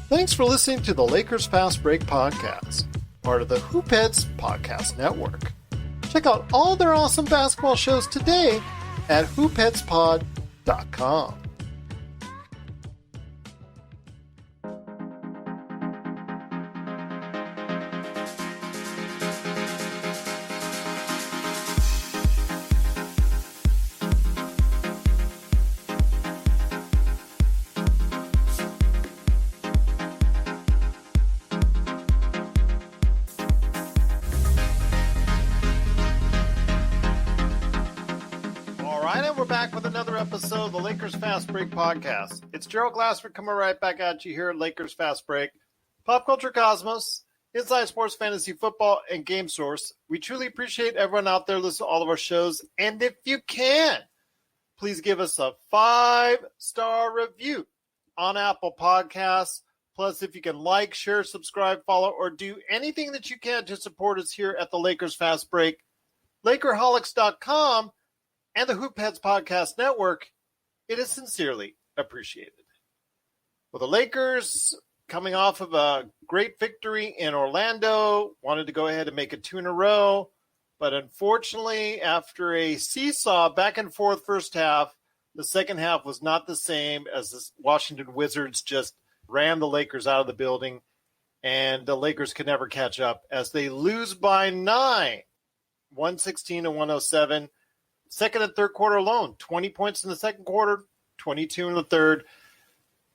Thanks for listening to the Lakers Fast Break podcast, part of the Hoopheads Podcast Network. Check out all their awesome basketball shows today at hoopheadspod.com. Episode of the Lakers Fast Break podcast. It's Gerald Glassford coming right back at you here at Lakers Fast Break. Pop Culture Cosmos, Inside Sports Fantasy Football, and Game Source. We truly appreciate everyone out there listening to all of our shows. And if you can, please give us a 5-star review on Apple Podcasts. Plus, if you can like, share, subscribe, follow, or do anything that you can to support us here at the Lakers Fast Break, Lakerholics.com, and the Hoopheads Podcast Network, it is sincerely appreciated. Well, the Lakers, coming off of a great victory in Orlando, wanted to go ahead and make it 2 in a row. But unfortunately, after a seesaw back and forth first half, the second half was not the same, as the Washington Wizards just ran the Lakers out of the building. And the Lakers could never catch up as they lose by 9, 116-107. Second and third quarter alone, 20 points in the second quarter, 22 in the third.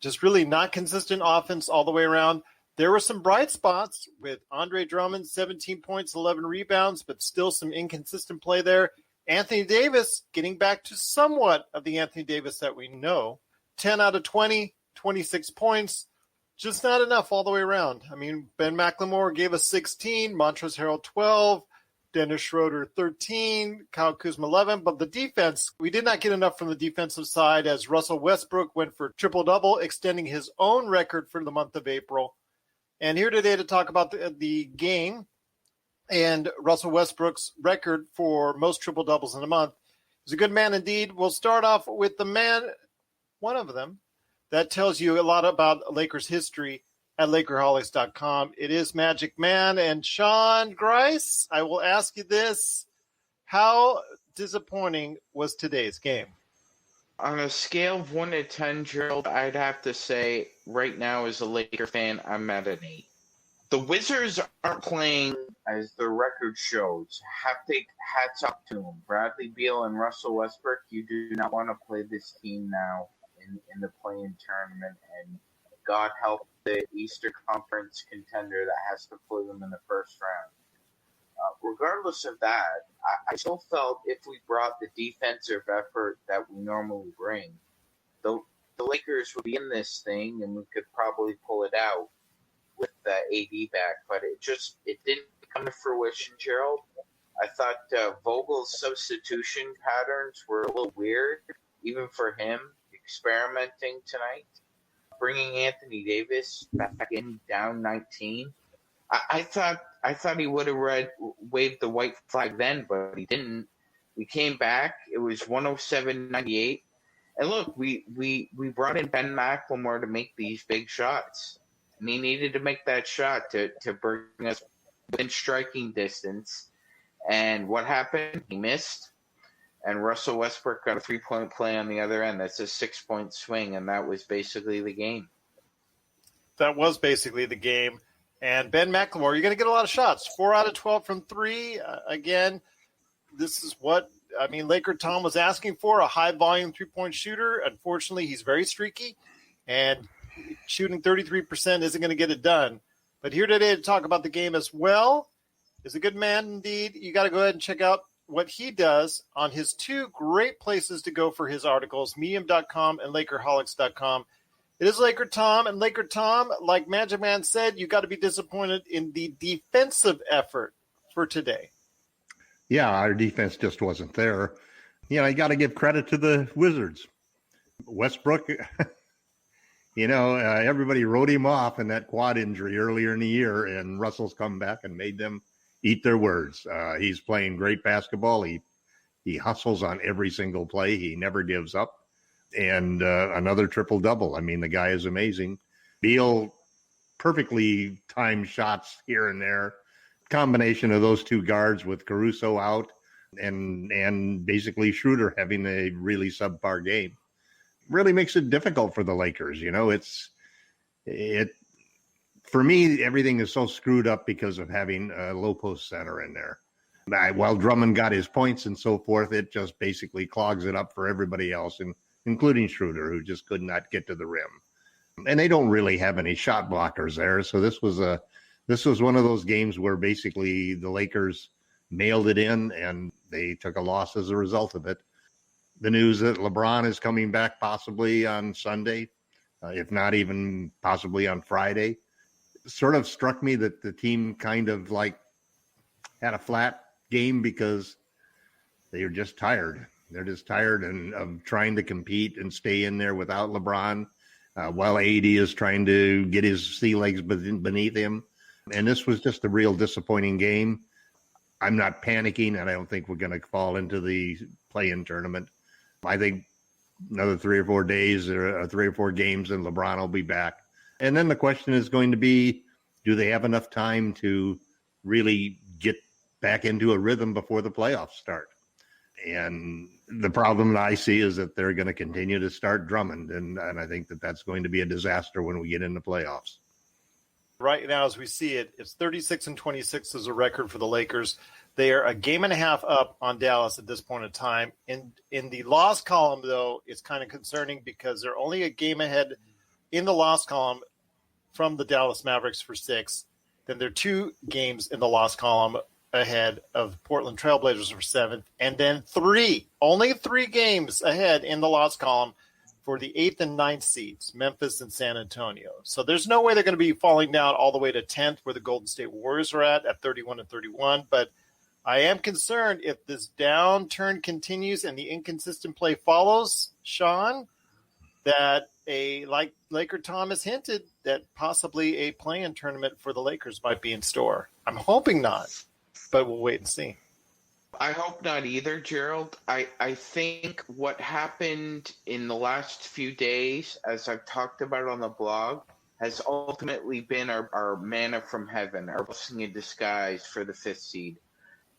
Just really not consistent offense all the way around. There were some bright spots with Andre Drummond, 17 points, 11 rebounds, but still some inconsistent play there. Anthony Davis getting back to somewhat of the Anthony Davis that we know. 10 out of 20, 26 points. Just not enough all the way around. I mean, Ben McLemore gave us 16, Montrezl Harrell 12, Dennis Schroeder 13, Kyle Kuzma 11, but the defense, we did not get enough from the defensive side as Russell Westbrook went for triple-double, extending his own record for the month of April. And here today to talk about the game and Russell Westbrook's record for most triple-doubles in a month. He's a good man indeed. We'll start off with the man, one of them, that tells you a lot about Lakers history at Lakerholics.com. It is MagicMan. And Sean Grice, I will ask you this. How disappointing was today's game? On a scale of 1 to 10, Gerald, I'd have to say right now as a Laker fan, I'm at an 8. The Wizards aren't playing as their record shows. Hats up to them. Bradley Beal and Russell Westbrook, you do not want to play this team now in the play-in tournament. And God help the Eastern Conference contender that has to play them in the first round. Regardless of that, I still felt if we brought the defensive effort that we normally bring, the Lakers would be in this thing and we could probably pull it out with the AD back. But it didn't come to fruition, Gerald. I thought Vogel's substitution patterns were a little weird, even for him experimenting tonight. Bringing Anthony Davis back in down 19. I thought he would have waved the white flag then, but he didn't. We came back. It was 107-98. And look, we brought in Ben McLemore to make these big shots. And he needed to make that shot to bring us within striking distance. And what happened? He missed. And Russell Westbrook got a 3-point play on the other end. That's a 6-point swing, and that was basically the game. That was basically the game. And Ben McLemore, you're going to get a lot of shots. 4 out of 12 from 3. Again, this is what, LakerTom was asking for, a high-volume 3-point shooter. Unfortunately, he's very streaky, and shooting 33% isn't going to get it done. But here today to talk about the game as well is a good man indeed. You got to go ahead and check out what he does on his 2 great places to go for his articles, medium.com and Lakerholics.com. It is LakerTom, and LakerTom, like MagicMan said, you got to be disappointed in the defensive effort for today. Yeah, our defense just wasn't there. You got to give credit to the Wizards. Westbrook, everybody wrote him off in that quad injury earlier in the year, and Russell's come back and made them eat their words. He's playing great basketball. He hustles on every single play. He never gives up. And another triple-double. I mean, the guy is amazing. Beal perfectly timed shots here and there. Combination of those two guards with Caruso out and basically Schroeder having a really subpar game really makes it difficult for the Lakers. For me, everything is so screwed up because of having a low post center in there. While Drummond got his points and so forth, it just basically clogs it up for everybody else, including Schroeder, who just could not get to the rim. And they don't really have any shot blockers there. So this was one of those games where basically the Lakers mailed it in and they took a loss as a result of it. The news that LeBron is coming back possibly on Sunday, if not even possibly on Friday, sort of struck me that the team kind of like had a flat game because they were just tired. They're just tired of trying to compete and stay in there without LeBron while AD is trying to get his sea legs beneath him. And this was just a real disappointing game. I'm not panicking, and I don't think we're going to fall into the play-in tournament. I think another 3 or 4 days or 3 or 4 games, and LeBron will be back. And then the question is going to be, do they have enough time to really get back into a rhythm before the playoffs start? And the problem that I see is that they're going to continue to start Drummond, and I think that that's going to be a disaster when we get into playoffs. Right now, as we see it, it's 36-26 is a record for the Lakers. They are a game and a half up on Dallas at this point in time. In the loss column, though, it's kind of concerning because they're only a game ahead in the loss column from the Dallas Mavericks for 6. Then they're 2 games in the loss column ahead of Portland Trailblazers for 7th. And then only 3 games ahead in the loss column for the 8th and 9th seeds, Memphis and San Antonio. So there's no way they're going to be falling down all the way to 10th where the Golden State Warriors are at 31-31. But I am concerned if this downturn continues and the inconsistent play follows, Sean, that like LakerTom has hinted, that possibly a play-in tournament for the Lakers might be in store. I'm hoping not, but we'll wait and see. I hope not either, Gerald. I think what happened in the last few days, as I've talked about on the blog, has ultimately been our manna from heaven, our blessing in disguise for the 5th seed.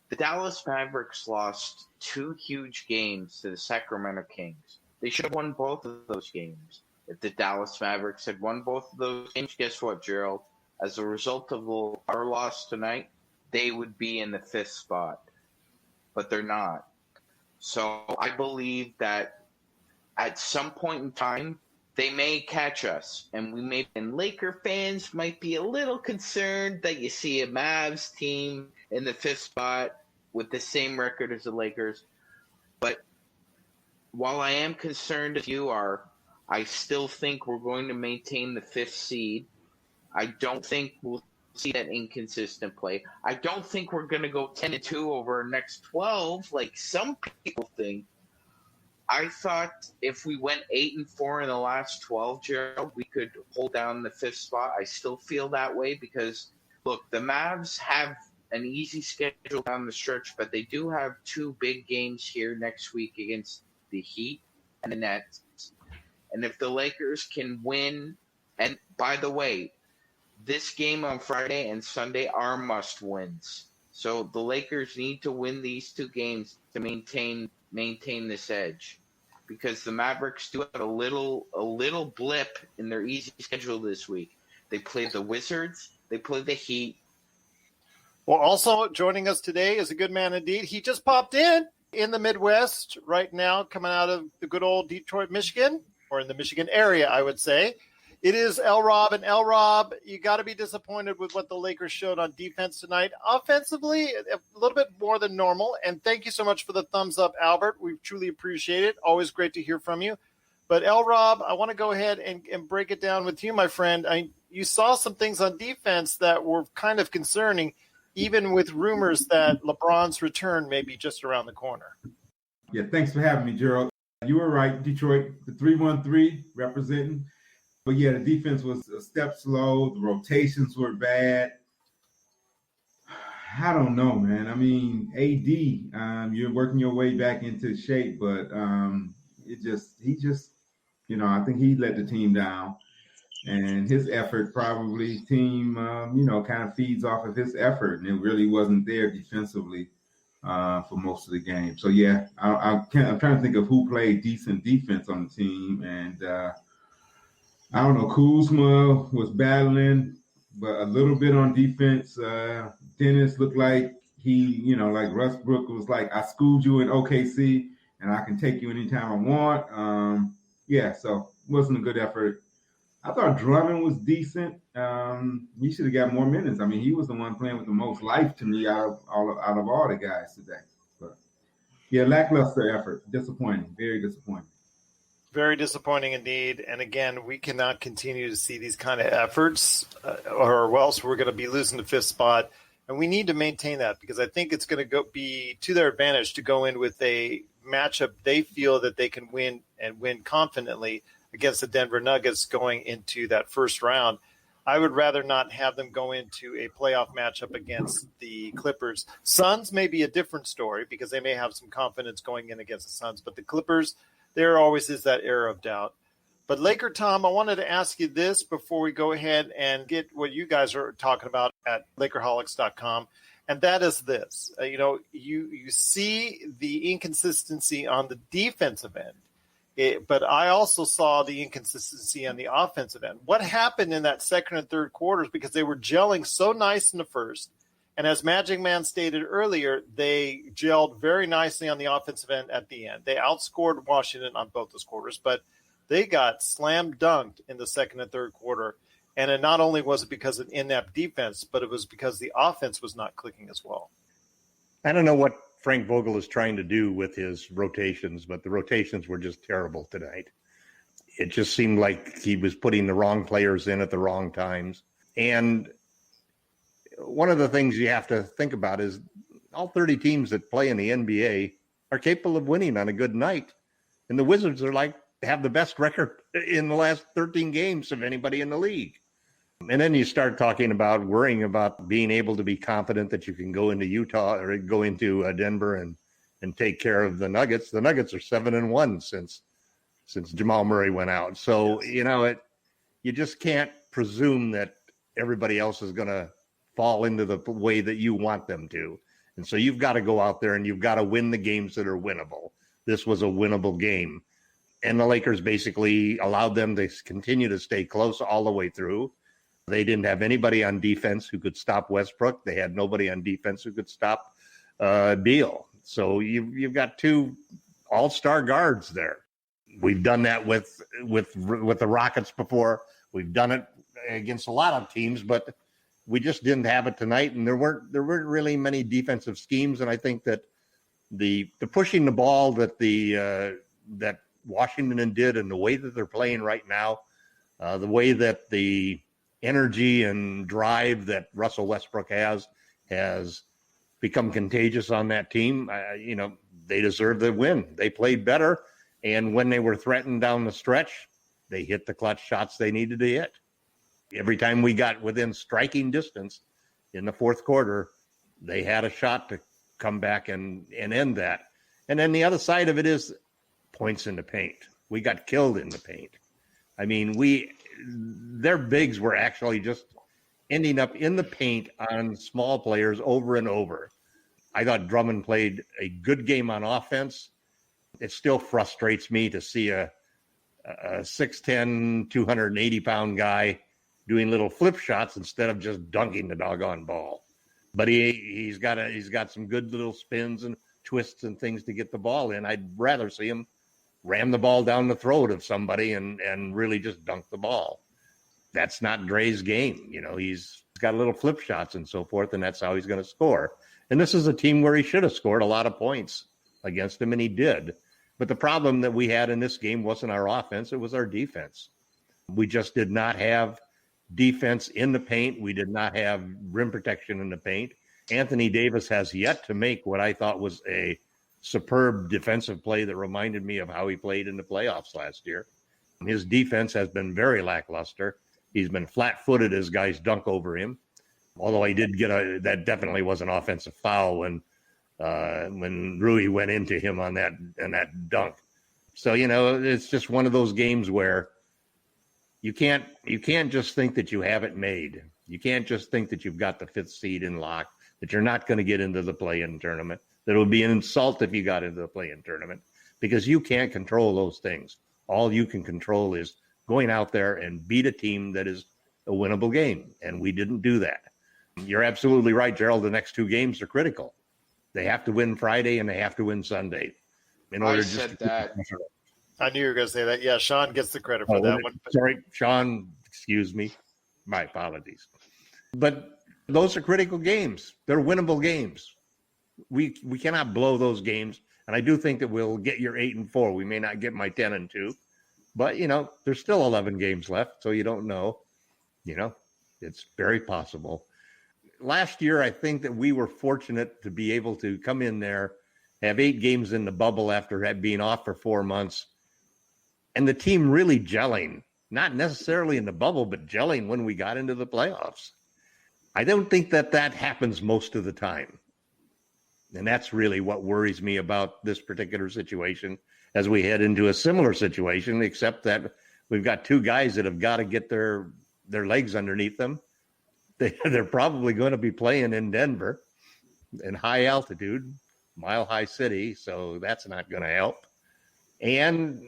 The Dallas Mavericks lost 2 huge games to the Sacramento Kings. They should have won both of those games. If the Dallas Mavericks had won both of those games, guess what, Gerald? As a result of our loss tonight, they would be in the 5th spot. But they're not. So I believe that at some point in time, they may catch us. And Laker fans might be a little concerned that you see a Mavs team in the 5th spot with the same record as the Lakers. But while I am concerned as you are, I still think we're going to maintain the 5th seed. I don't think we'll see that inconsistent play. I don't think we're going to go 10-2 over our next 12 like some people think. I thought if we went 8-4 in the last 12, Gerald, we could hold down the 5th spot. I still feel that way because, look, the Mavs have an easy schedule down the stretch, but they do have 2 big games here next week against the Heat and the Nets. And if the Lakers can win, and by the way, this game on Friday and Sunday are must-wins. So the Lakers need to win these 2 games to maintain this edge, because the Mavericks do have a little blip in their easy schedule this week. They play the Wizards, they play the Heat. Well, also joining us today is a good man indeed. He just popped in the Midwest right now, coming out of the good old Detroit, Michigan, or in the Michigan area, I would say. It is LRob, and LRob, you got to be disappointed with what the Lakers showed on defense tonight. Offensively, a little bit more than normal, and thank you so much for the thumbs up, Albert. We truly appreciate it. Always great to hear from you. But LRob, I want to go ahead and break it down with you, my friend. You saw some things on defense that were kind of concerning, even with rumors that LeBron's return may be just around the corner. Yeah, thanks for having me, Gerald. You were right, Detroit, the 3-1-3 representing. But, yeah, the defense was a step slow. The rotations were bad. I don't know, man. I mean, AD, you're working your way back into shape, but he just, I think he let the team down. And his effort probably team, kind of feeds off of his effort, and it really wasn't there defensively for most of the game. So yeah, I'm trying to think of who played decent defense on the team, and I don't know. Kuzma was battling, but a little bit on defense. Dennis looked like he, like Westbrook was like, I schooled you in OKC, and I can take you anytime I want. So it wasn't a good effort. I thought Drummond was decent. He should have got more minutes. I mean, he was the one playing with the most life to me out of all the guys today. But yeah, lackluster effort. Disappointing. Very disappointing. Very disappointing indeed. And again, we cannot continue to see these kind of efforts, or else we're going to be losing the fifth spot. And we need to maintain that, because I think it's going to be to their advantage to go in with a matchup they feel that they can win, and win confidently, against the Denver Nuggets going into that first round. I would rather not have them go into a playoff matchup against the Clippers. Suns may be a different story, because they may have some confidence going in against the Suns, but the Clippers, there always is that air of doubt. But LakerTom, I wanted to ask you this before we go ahead and get what you guys are talking about at Lakerholics.com, and that is this. You see the inconsistency on the defensive end, but I also saw the inconsistency on the offensive end. What happened in that second and third quarters? Because they were gelling so nice in the first, and as MagicMan stated earlier, they gelled very nicely on the offensive end at the end. They outscored Washington on both those quarters, but they got slam dunked in the second and third quarter. And it not only was it because of inept defense, but it was because the offense was not clicking as well. I don't know what Frank Vogel is trying to do with his rotations, but the rotations were just terrible tonight. It just seemed like he was putting the wrong players in at the wrong times. And one of the things you have to think about is all 30 teams that play in the NBA are capable of winning on a good night. And the Wizards are have the best record in the last 13 games of anybody in the league. And then you start talking about worrying about being able to be confident that you can go into Utah or go into Denver and take care of the Nuggets. The Nuggets are 7-1 since Jamal Murray went out. So, you just can't presume that everybody else is going to fall into the way that you want them to. And so you've got to go out there and you've got to win the games that are winnable. This was a winnable game. And the Lakers basically allowed them to continue to stay close all the way through. They didn't have anybody on defense who could stop Westbrook. They had nobody on defense who could stop Beal. So you've got two all-star guards there. We've done that with the Rockets before. We've done it against a lot of teams, but we just didn't have it tonight. And there weren't really many defensive schemes. And I think that the pushing the ball that that Washington did, and the way that they're playing right now, the way that the energy and drive that Russell Westbrook has become contagious on that team. They deserve the win. They played better, and when they were threatened down the stretch, they hit the clutch shots they needed to hit. Every time we got within striking distance in the fourth quarter, they had a shot to come back and end that. And then the other side of it is points in the paint. We got killed in the paint. I mean, their bigs were actually just ending up in the paint on small players over and over. I thought Drummond played a good game on offense. It still frustrates me to see a 6'10", 280-pound guy doing little flip shots instead of just dunking the doggone ball. But he's got some good little spins and twists and things to get the ball in. I'd rather see him ram the ball down the throat of somebody and really just dunk the ball. That's not Dre's game. He's got little flip shots and so forth, and that's how he's going to score. And this is a team where he should have scored a lot of points against him, and he did. But the problem that we had in this game wasn't our offense, it was our defense. We just did not have defense in the paint. We did not have rim protection in the paint. Anthony Davis has yet to make what I thought was a superb defensive play that reminded me of how he played in the playoffs last year. His defense has been very lackluster. He's been flat-footed as guys dunk over him. Although he did get that definitely was an offensive foul when Rui went into him on that dunk. So, it's just one of those games where you can't just think that you have it made. You can't just think that you've got the 5th seed in lock, that you're not going to get into the play-in tournament, that it would be an insult if you got into the play-in tournament, because you can't control those things. All you can control is going out there and beat a team that is a winnable game, and we didn't do that. You're absolutely right, Gerald. The next 2 games are critical. They have to win Friday and they have to win Sunday. I said that. I knew you were going to say that. Yeah, Sean gets the credit for that one. Sorry, Sean, excuse me. My apologies. But those are critical games. They're winnable games. We cannot blow those games. And I do think that we'll get your 8-4. We may not get my 10-2. But, there's still 11 games left, so you don't know. It's very possible. Last year, I think that we were fortunate to be able to come in there, have 8 games in the bubble after being off for 4 months, and the team really gelling, not necessarily in the bubble, but gelling when we got into the playoffs. I don't think that happens most of the time. And that's really what worries me about this particular situation as we head into a similar situation, except that we've got 2 guys that have got to get their legs underneath them. They're probably going to be playing in Denver in high altitude, Mile High City, so that's not going to help. And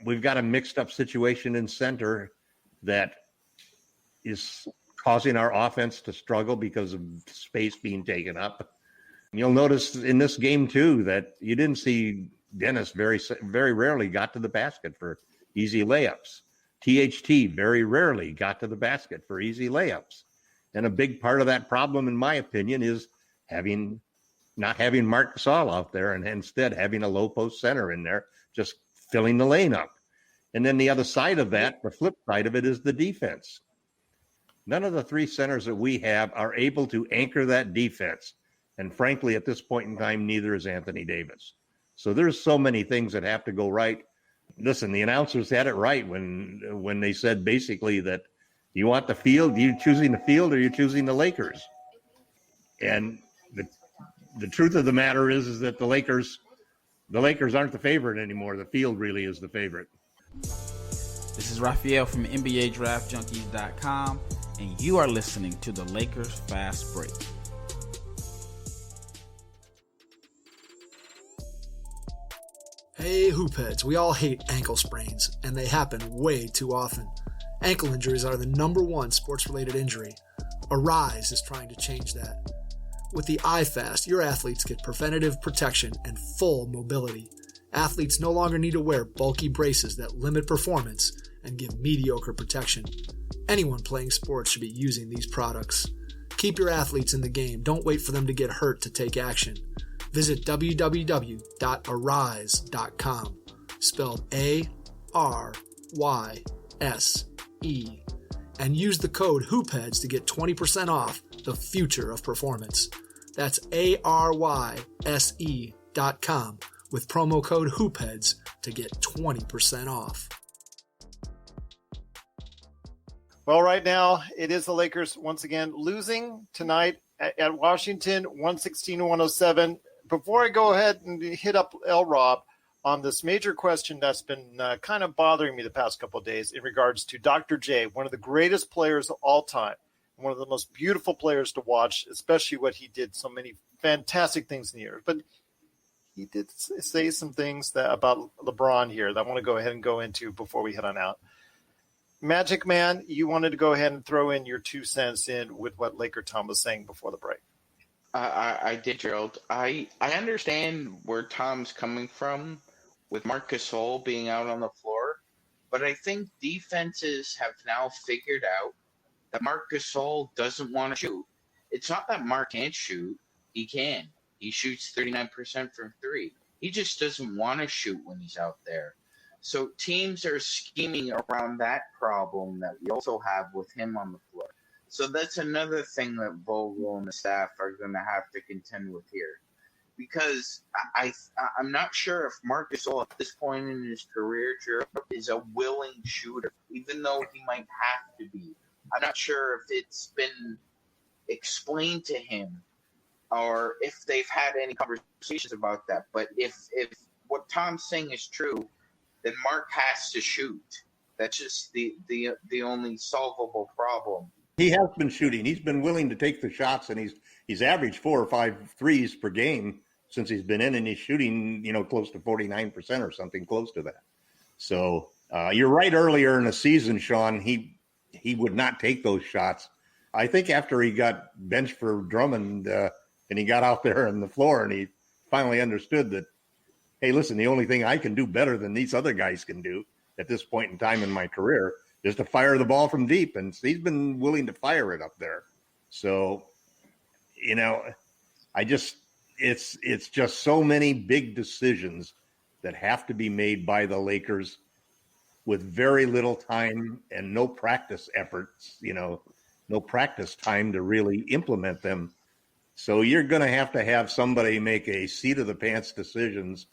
we've got a mixed up situation in center that is causing our offense to struggle because of space being taken up. You'll notice in this game, too, that you didn't see Dennis very, very rarely got to the basket for easy layups. THT very rarely got to the basket for easy layups. And a big part of that problem, in my opinion, is not having Marc Gasol out there and instead having a low post center in there, just filling the lane up. And then the other side of that, the flip side of it, is the defense. None of the 3 centers that we have are able to anchor that defense. And frankly, at this point in time, neither is Anthony Davis. So there's so many things that have to go right. Listen, the announcers had it right when they said basically that you want the field, you choosing the field or you're choosing the Lakers. And the truth of the matter is that the Lakers aren't the favorite anymore. The field really is the favorite. This is Raphael from NBADraftJunkies.com, and you are listening to the Lakers Fast Break. Hey, hoopheads, we all hate ankle sprains, and they happen way too often. Ankle injuries are the #1 sports-related injury. Arise is trying to change that. With the iFast, your athletes get preventative protection and full mobility. Athletes no longer need to wear bulky braces that limit performance and give mediocre protection. Anyone playing sports should be using these products. Keep your athletes in the game. Don't wait for them to get hurt to take action. Visit www.arise.com, spelled ARYSE, and use the code HOOPHEADS to get 20% off the future of performance. That's ARYSE.com with promo code HOOPHEADS to get 20% off. Well, right now, it is the Lakers once again losing tonight at Washington, 116-107. Before I go ahead and hit up LRob on this major question that's been kind of bothering me the past couple of days in regards to Dr. J, one of the greatest players of all time, one of the most beautiful players to watch, especially what he did so many fantastic things in the years. But he did say some things about LeBron here that I want to go ahead and go into before we head on out. MagicMan, you wanted to go ahead and throw in your 2 cents in with what LakerTom was saying before the break. I did, Gerald. I understand where Tom's coming from with Marc Gasol being out on the floor, but I think defenses have now figured out that Marc Gasol doesn't want to shoot. It's not that Marc can't shoot. He can. He shoots 39% from 3. He just doesn't want to shoot when he's out there. So teams are scheming around that problem that we also have with him on the floor. So that's another thing that Vogel and the staff are going to have to contend with here. Because I'm not sure if Marc Gasol at this point in his career, Gerald, is a willing shooter, even though he might have to be. I'm not sure if it's been explained to him or if they've had any conversations about that. But if what Tom's saying is true, then Marc has to shoot. That's just the only solvable problem. He has been shooting. He's been willing to take the shots, and he's averaged 4 or 5 threes per game since he's been in, and he's shooting, close to 49% or something close to that. So you're right. Earlier in the season, Sean, he would not take those shots. I think after he got benched for Drummond and he got out there on the floor and he finally understood that, hey, listen, the only thing I can do better than these other guys can do at this point in time in my career is to fire the ball from deep. And he's been willing to fire it up there. So, it's just so many big decisions that have to be made by the Lakers with very little time and no practice efforts, no practice time to really implement them. So you're going to have somebody make a seat of the pants decisions.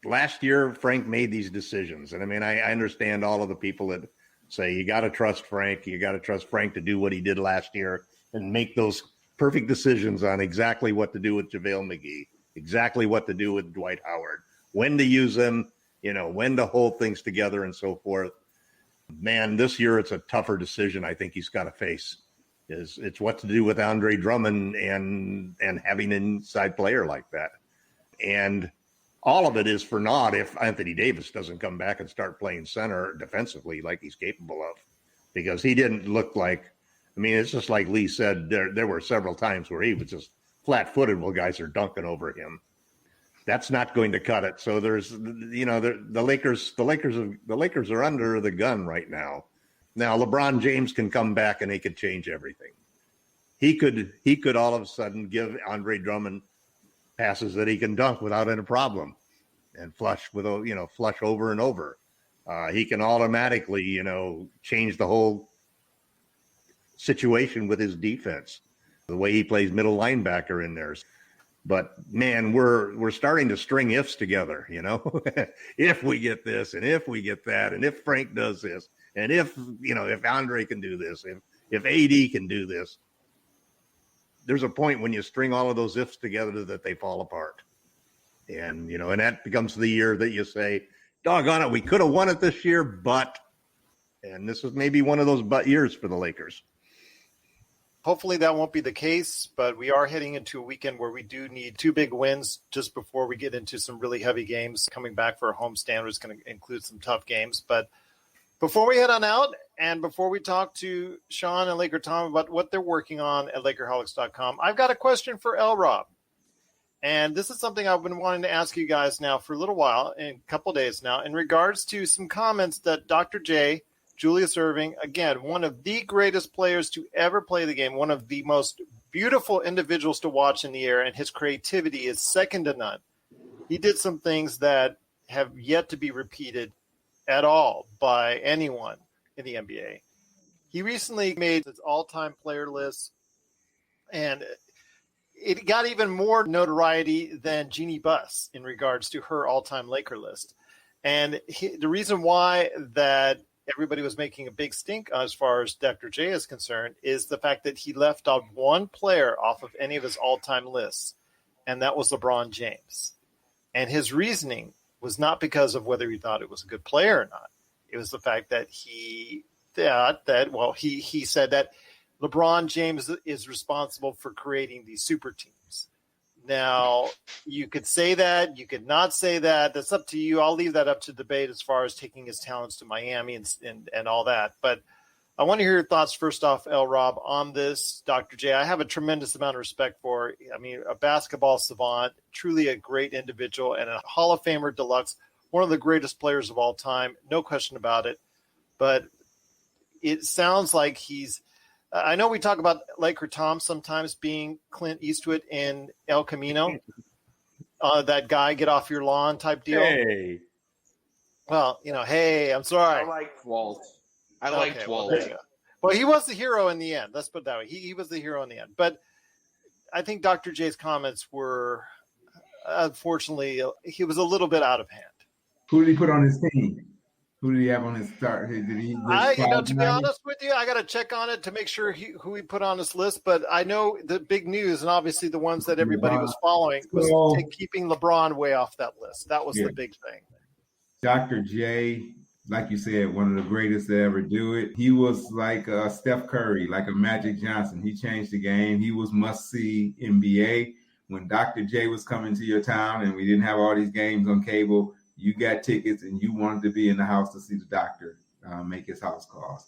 Last year, Frank made these decisions. And I understand all of the people that say, you got to trust Frank. You got to trust Frank to do what he did last year and make those perfect decisions on exactly what to do with JaVale McGee, exactly what to do with Dwight Howard, when to use them, when to hold things together and so forth. Man, this year it's a tougher decision I think he's got to face. It's what to do with Andre Drummond and having an inside player like that. And all of it is for naught if Anthony Davis doesn't come back and start playing center defensively like he's capable of, because he didn't look like, it's just like Lee said, there were several times where he was just flat-footed while guys are dunking over him. That's not going to cut it. So there's, the Lakers are under the gun right now. Now LeBron James can come back and he could change everything. He could all of a sudden give Andre Drummond passes that he can dunk without any problem and flush over and over. He can automatically, change the whole situation with his defense, the way he plays middle linebacker in there. But man, we're starting to string ifs together, if we get this and if we get that, and if Frank does this, and if Andre can do this, if AD can do this. There's a point when you string all of those ifs together that they fall apart. And, and that becomes the year that you say, doggone it, we could have won it this year, and this is maybe one of those but years for the Lakers. Hopefully that won't be the case, but we are heading into a weekend where we do need 2 big wins just before we get into some really heavy games. Coming back for a home stand is going to include some tough games. But before we head on out and before we talk to Sean and LakerTom about what they're working on at LakerHolics.com, I've got a question for LRob. And this is something I've been wanting to ask you guys now for a little while, in a couple days now, in regards to some comments that Dr. J, Julius Erving, again, one of the greatest players to ever play the game, one of the most beautiful individuals to watch in the air, and his creativity is second to none. He did some things that have yet to be repeated at all by anyone in the NBA. He recently made his all-time player list, and it got even more notoriety than Jeannie Buss in regards to her all-time Laker list. And the reason why that everybody was making a big stink as far as Dr. J is concerned is the fact that he left out one player off of any of his all-time lists, and that was LeBron James. And his reasoning was not because of whether he thought it was a good player or not. It was the fact that he thought that, he said that LeBron James is responsible for creating these super teams. Now, you could say that, you could not say that. That's up to you. I'll leave that up to debate as far as taking his talents to Miami and all that. But I want to hear your thoughts first off, LRob, on this. Dr. J, I have a tremendous amount of respect for, a basketball savant, truly a great individual, and a Hall of Famer deluxe, one of the greatest players of all time, no question about it. But it sounds like I know we talk about LakerTom sometimes being Clint Eastwood in El Camino, that guy, get off your lawn type deal. Hey. Well, hey, I'm sorry. I liked Walt. Walt. Well, he was the hero in the end. Let's put it that way. He was the hero in the end. But I think Dr. J's comments were, unfortunately, he was a little bit out of hand. Who did he put on his team? Who did he have on his start? Did he? To be honest with you, I got to check on it to make sure who he put on his list. But I know the big news, and obviously the ones that everybody was following, was keeping LeBron way off that list. That was the big thing. Dr. J, like you said, one of the greatest to ever do it. He was like a Steph Curry, like a Magic Johnson. He changed the game. He was must-see NBA. When Dr. J was coming to your town and we didn't have all these games on cable, you got tickets and you wanted to be in the house to see the doctor make his house calls.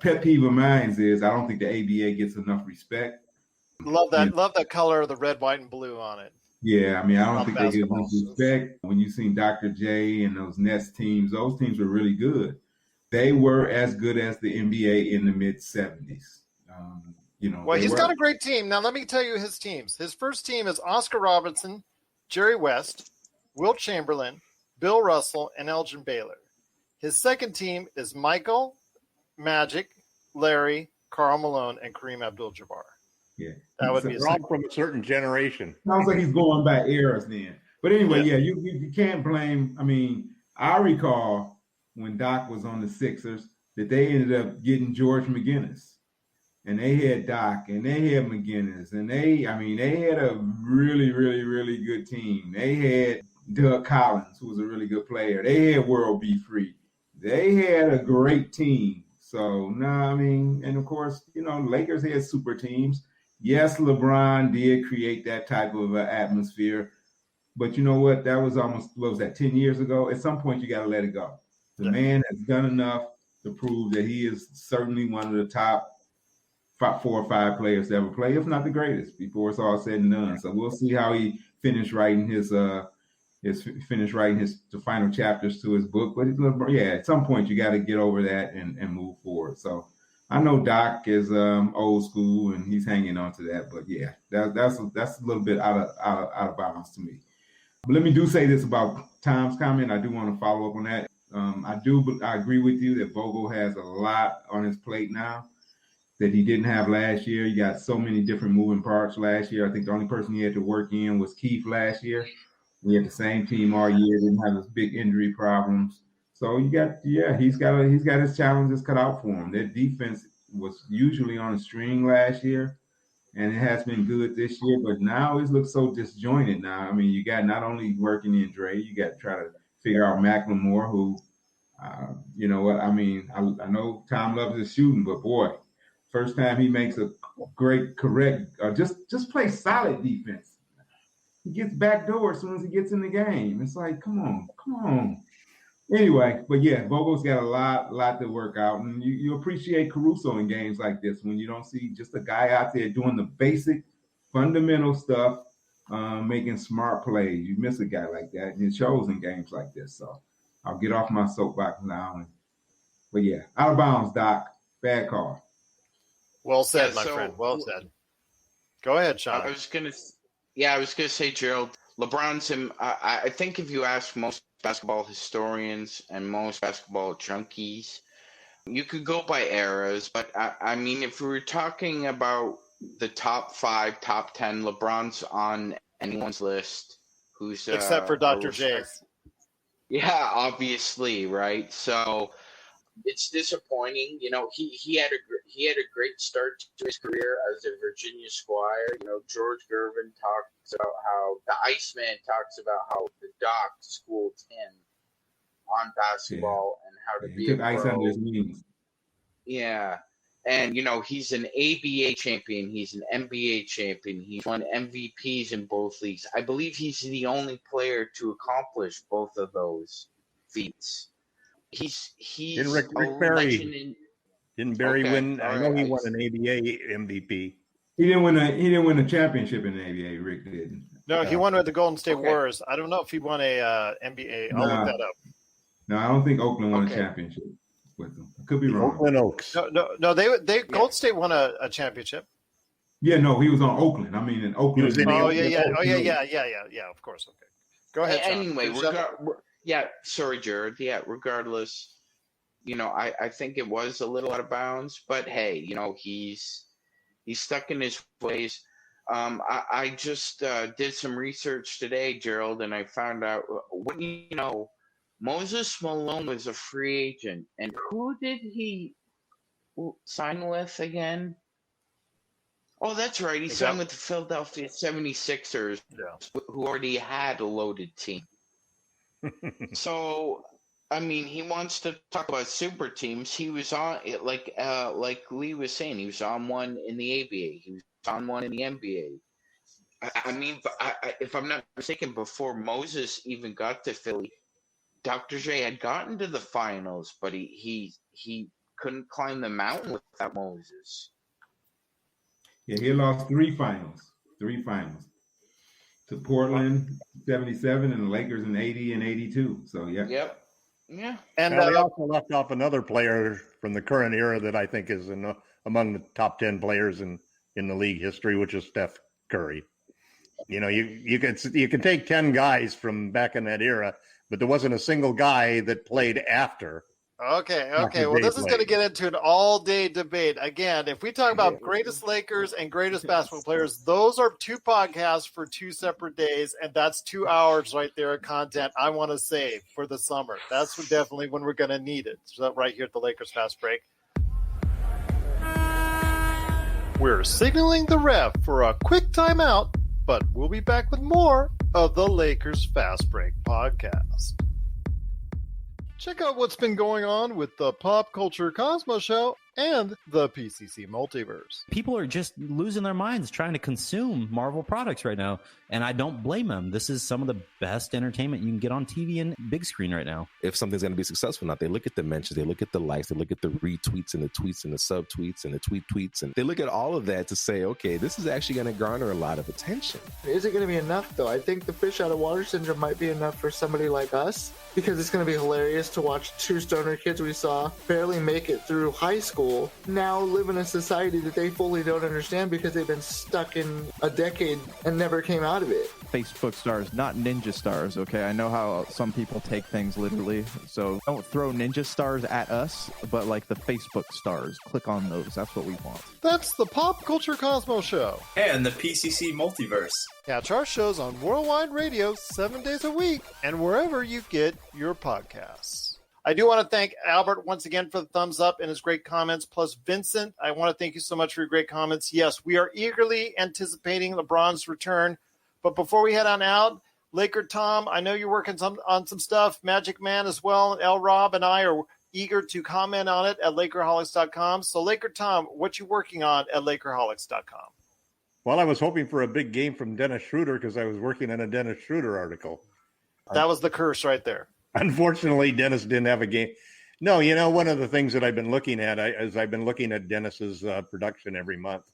Pet peeve of mine is I don't think the ABA gets enough respect. Love that. Love that color of the red, white, and blue on it. Yeah, I mean, I don't think they get basketball. enough respect. When you seen Dr. J and those Nets teams, those teams were really good. They were as good as the NBA in the mid-'70s. Well, he's got a great team. Now, let me tell you his teams. His first team is Oscar Robertson, Jerry West, Wilt Chamberlain, Bill Russell, and Elgin Baylor. His second team is Michael, Magic, Larry, Karl Malone, and Kareem Abdul-Jabbar. Yeah, that would be they're all from a certain generation. Sounds like he's going by eras then. But anyway, you can't blame. I mean, I recall when Doc was on the Sixers that they ended up getting George McGinnis. And they had Doc, and they had McGinnis, and they had a really, really, really good team. They had Doug Collins, who was a really good player. They had World B. Free. They had a great team. So, and of course, Lakers had super teams. Yes, LeBron did create that type of atmosphere. But you know what? That was almost, 10 years ago? At some point, you got to let it go. The man has done enough to prove that he is certainly one of the top 4 or 5 players to ever play, if not the greatest, before it's all said and done. So we'll see how he finished writing the final chapters to his book. But at some point you got to get over that and move forward. So I know Doc is old school and he's hanging on to that. But yeah, that's a little bit out of bounds to me. But let me say this about Tom's comment. I do want to follow up on that. I agree with you that Vogel has a lot on his plate now that he didn't have last year. You got so many different moving parts last year. I think the only person he had to work in was Keith last year. We had the same team all year, didn't have those big injury problems. So he's got his challenges cut out for him. Their defense was usually on a string last year, and it has been good this year, but now it looks so disjointed now. I mean, you got not only working in Dre, you got to try to figure out McLemore, who, you know what, I mean, I know Tom loves his shooting, but boy, first time he makes a just play solid defense. He gets backdoor as soon as he gets in the game. It's like, come on. Anyway, but yeah, Vogel's got a lot to work out. And you appreciate Caruso in games like this when you don't see just a guy out there doing the basic, fundamental stuff, making smart plays. You miss a guy like that, and it shows in games like this. So I'll get off my soapbox now. But yeah, out of bounds, Doc. Bad call. Well said, my friend. Well said. Go ahead, Sean. I was gonna say, Gerald, LeBron's him. I think if you ask most basketball historians and most basketball junkies, you could go by eras. But I mean, if we were talking about the top 5, top 10, LeBron's on anyone's list. Who's except for Dr. J's. Yeah, obviously, right? So it's disappointing. You know, he had a great start to his career as a Virginia Squire. You know, George Gervin talks about how the Iceman talks about how the Doc schooled him on basketball and how to be a pro. Ice under his knees. Yeah. And, you know, he's an ABA champion. He's an NBA champion. He's won MVPs in both leagues. I believe he's the only player to accomplish both of those feats. He's Didn't Rick Barry didn't Barry win? I know he won an ABA MVP. He didn't win a championship in the ABA. Rick didn't. No, he won with the Golden State Warriors. I don't know if he won a NBA. I'll look that up. No, I don't think Oakland won a championship with them. I could be wrong. Oakland Oaks. No. They Golden State won a championship. Yeah, no, he was on Oakland. I mean, in Oakland. Yeah. Of course. Okay. Go ahead, Sean. Anyway, sorry, Jared. Yeah, regardless, you know, I think it was a little out of bounds, but hey, you know, he's stuck in his ways. I just did some research today, Gerald, and I found out Moses Malone was a free agent, and who did he sign with again? Oh, that's right. He signed with the Philadelphia 76ers, who already had a loaded team. So I mean, he wants to talk about super teams. He was on it, like Lee was saying, he was on one in the ABA. He was on one in the NBA. I mean, if I'm not mistaken, before Moses even got to Philly, Dr. J had gotten to the finals, but he couldn't climb the mountain without Moses. Yeah, he lost three finals to Portland 77 and the Lakers in 80 and 82. So yeah. Yep. Yeah. And Now, they also left off another player from the current era that I think is among the top 10 players in the league history, which is Steph Curry. You know, you can take 10 guys from back in that era, but there wasn't a single guy that played after. Okay. Well, this is going to get into an all-day debate. Again, if we talk about greatest Lakers and greatest basketball players, those are two podcasts for two separate days, and that's 2 hours right there of content I want to save for the summer. That's definitely when we're going to need it. So right here at the Lakers Fast Break. We're signaling the ref for a quick timeout, but we'll be back with more of the Lakers Fast Break podcast. Check out what's been going on with the Pop Culture Cosmos Show and the PCC Multiverse. People are just losing their minds trying to consume Marvel products right now, and I don't blame them. This is some of the best entertainment you can get on TV and big screen right now. If something's going to be successful or not, they look at the mentions, they look at the likes, they look at the retweets and the tweets and the subtweets and the tweets, and they look at all of that to say, okay, this is actually going to garner a lot of attention. Is it going to be enough, though? I think the fish out of water syndrome might be enough for somebody like us, because it's going to be hilarious to watch two stoner kids we saw barely make it through high school now live in a society that they fully don't understand because they've been stuck in a decade and never came out of it. Facebook stars, not ninja stars, okay? I know how some people take things literally, so don't throw ninja stars at us, but like the Facebook stars. Click on those. That's what we want. That's the Pop Culture Cosmos Show. And the PCC Multiverse. Catch our shows on Worldwide Radio 7 days a week and wherever you get your podcasts. I do want to thank Albert once again for the thumbs up and his great comments, plus Vincent. I want to thank you so much for your great comments. Yes, we are eagerly anticipating LeBron's return. But before we head on out, LakerTom, I know you're working on some stuff. MagicMan as well, and LRob and I are eager to comment on it at Lakerholics.com. So LakerTom, what you working on at Lakerholics.com? Well, I was hoping for a big game from Dennis Schroeder because I was working on a Dennis Schroeder article. That was the curse right there. Unfortunately, Dennis didn't have a game. No, you know, one of the things that I've been looking at is I've been looking at Dennis's production every month.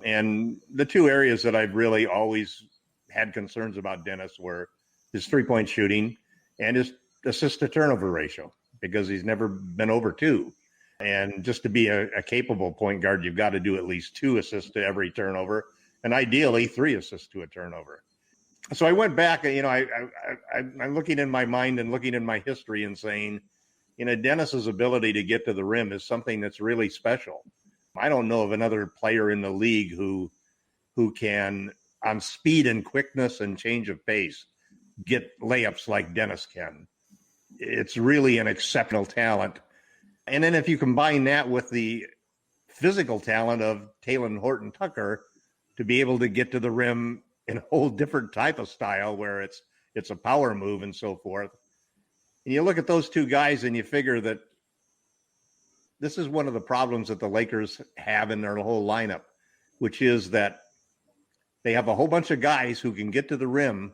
And the two areas that I've really always had concerns about Dennis were his three-point shooting and his assist-to-turnover ratio, because he's never been over 2. And just to be a capable point guard, you've got to do at least 2 assists to every turnover, and ideally 3 assists to a turnover. So I went back, you know, I'm looking in my mind and looking in my history and saying, you know, Dennis's ability to get to the rim is something that's really special. I don't know of another player in the league who can, on speed and quickness and change of pace, get layups like Dennis can. It's really an exceptional talent. And then if you combine that with the physical talent of Talen Horton-Tucker to be able to get to the rim in a whole different type of style where it's a power move and so forth. And you look at those two guys and you figure that this is one of the problems that the Lakers have in their whole lineup, which is that they have a whole bunch of guys who can get to the rim,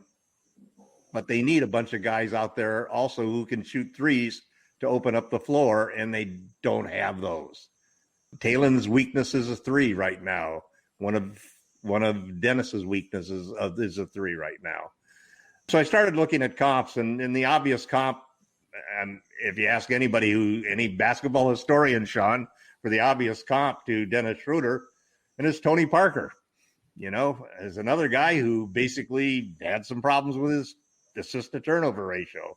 but they need a bunch of guys out there also who can shoot threes to open up the floor, and they don't have those. Talen's weakness is a 3 right now. One of Dennis's weaknesses is a 3 right now. So I started looking at comps, and in the obvious comp, and if you ask any basketball historian, Sean, for the obvious comp to Dennis Schroeder, and it's Tony Parker. You know, as another guy who basically had some problems with his assist-to-turnover ratio.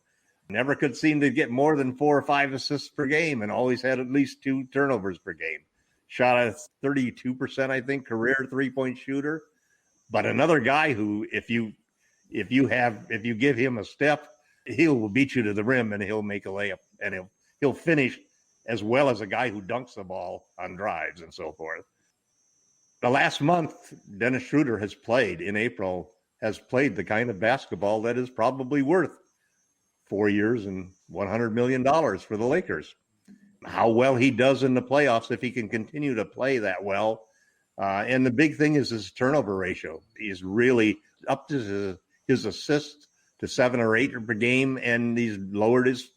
Never could seem to get more than 4 or 5 assists per game and always had at least 2 turnovers per game. Shot a 32%, I think, career three-point shooter. But another guy who, if you give him a step, he will beat you to the rim and he'll make a layup and he'll finish as well as a guy who dunks the ball on drives and so forth. The last month, Dennis Schroeder has played the kind of basketball that is probably worth 4 years and $100 million for the Lakers. How well he does in the playoffs, if he can continue to play that well. And the big thing is his turnover ratio. He's really up to his assists to 7 or 8 per game, and he's lowered his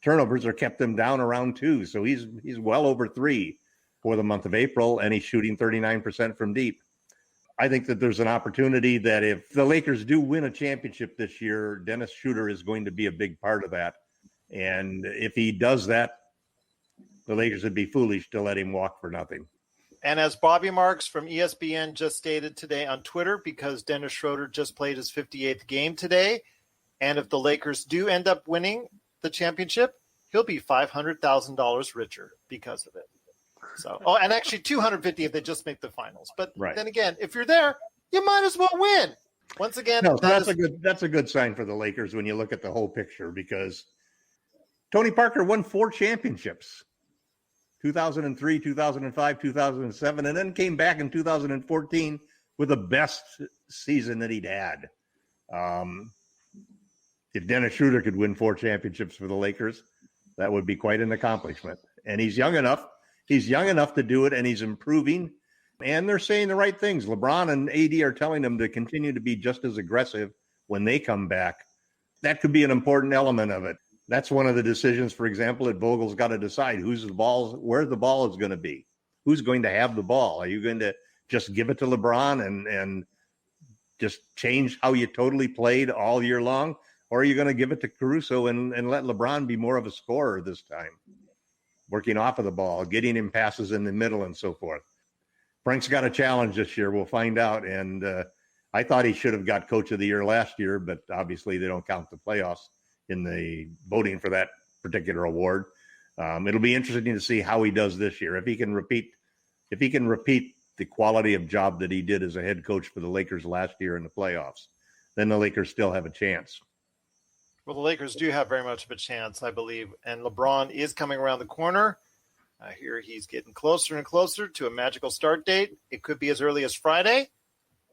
turnovers or kept them down around 2. So he's well over 3 for the month of April, and he's shooting 39% from deep. I think that there's an opportunity that if the Lakers do win a championship this year, Dennis Schroeder is going to be a big part of that. And if he does that, the Lakers would be foolish to let him walk for nothing. And as Bobby Marks from ESPN just stated today on Twitter, because Dennis Schroeder just played his 58th game today, and if the Lakers do end up winning the championship, he'll be $500,000 richer because of it. So, and actually $250 if they just make the finals. But then again, if you're there, you might as well win. Once again, that's a good sign for the Lakers when you look at the whole picture, because Tony Parker won 4 championships. 2003, 2005, 2007, and then came back in 2014 with the best season that he'd had. If Dennis Schroeder could win 4 championships for the Lakers, that would be quite an accomplishment. And he's young enough. He's young enough to do it, and he's improving. And they're saying the right things. LeBron and AD are telling him to continue to be just as aggressive when they come back. That could be an important element of it. That's one of the decisions, for example, that Vogel's got to decide where the ball is going to be. Who's going to have the ball? Are you going to just give it to LeBron and just change how you totally played all year long? Or are you going to give it to Caruso and let LeBron be more of a scorer this time? Working off of the ball, getting him passes in the middle and so forth. Frank's got a challenge this year. We'll find out. And I thought he should have got Coach of the Year last year, but obviously they don't count the playoffs in the voting for that particular award. It'll be interesting to see how he does this year. If he can repeat the quality of job that he did as a head coach for the Lakers last year in the playoffs, then the Lakers still have a chance. Well, the Lakers do have very much of a chance, I believe. And LeBron is coming around the corner. I hear he's getting closer and closer to a magical start date. It could be as early as Friday.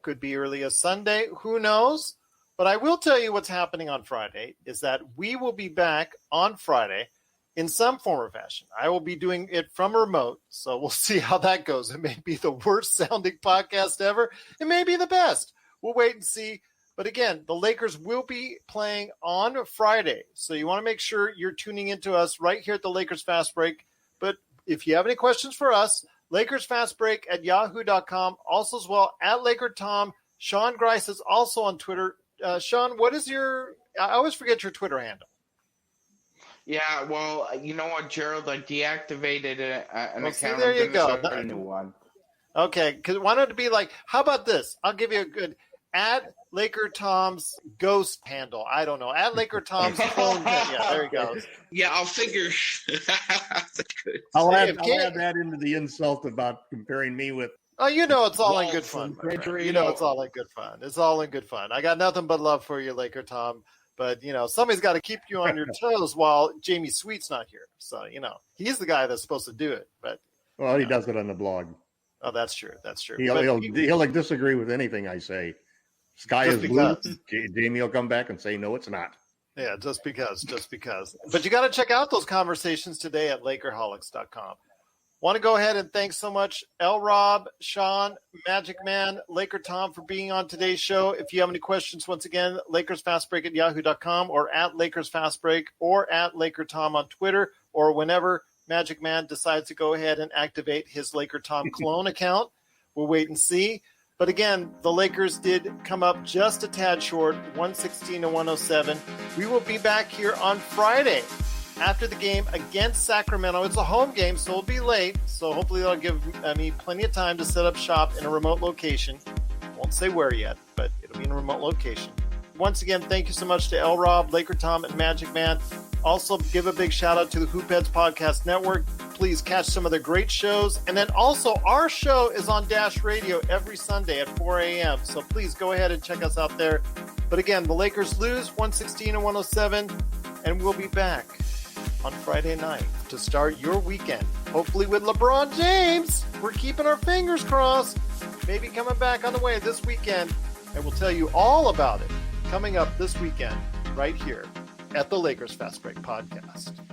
Could be early as Sunday. Who knows? But I will tell you what's happening on Friday is that we will be back on Friday in some form or fashion. I will be doing it from a remote, so we'll see how that goes. It may be the worst sounding podcast ever. It may be the best. We'll wait and see. But again, the Lakers will be playing on Friday, so you want to make sure you're tuning into us right here at the Lakers Fast Break. But if you have any questions for us, LakersFastBreak@yahoo.com, also as well at LakerTom. Sean Grice is also on Twitter. Sean, what is I always forget your Twitter handle. Yeah, well, you know what, Gerald? I deactivated an account. See, there you go. A new one. Okay, because why don't it be like, how about this? I'll give you a good at LakerTom's ghost handle. I don't know. At LakerTom's phone. Yeah, there you go. Yeah, I'll figure. I'll add that into the insult about comparing me with. Oh, you know it's all in good fun. You know it's all in good fun. It's all in good fun. I got nothing but love for you, LakerTom. But, somebody's got to keep you on your toes while Jamie Sweet's not here. So, he's the guy that's supposed to do it. But he does it on the blog. Oh, that's true. That's true. He'll disagree with anything I say. Sky is blue. Jamie will come back and say, no, it's not. Yeah, just because. But you got to check out those conversations today at Lakerholics.com. Want to go ahead and thanks so much LRob, Sean, MagicMan, LakerTom for being on today's show. If you have any questions, once again, LakersFastBreak@yahoo.com or at LakersFastBreak or at LakerTom on Twitter, or whenever MagicMan decides to go ahead and activate his LakerTom clone account. We'll wait and see. But again, the Lakers did come up just a tad short, 116-107. We will be back here on Friday after the game against Sacramento. It's a home game, so it'll be late. So hopefully they'll give me plenty of time to set up shop in a remote location. Won't say where yet, but it'll be in a remote location. Once again, thank you so much to LRob, LakerTom, and MagicMan. Also, give a big shout out to the Hoopheads Podcast Network. Please catch some of their great shows. And then also, our show is on Dash Radio every Sunday at 4 a.m. So please go ahead and check us out there. But again, the Lakers lose 116-107, and we'll be back on Friday night to start your weekend. Hopefully with LeBron James. We're keeping our fingers crossed. Maybe coming back on the way this weekend. And we'll tell you all about it coming up this weekend right here at the Lakers Fast Break Podcast.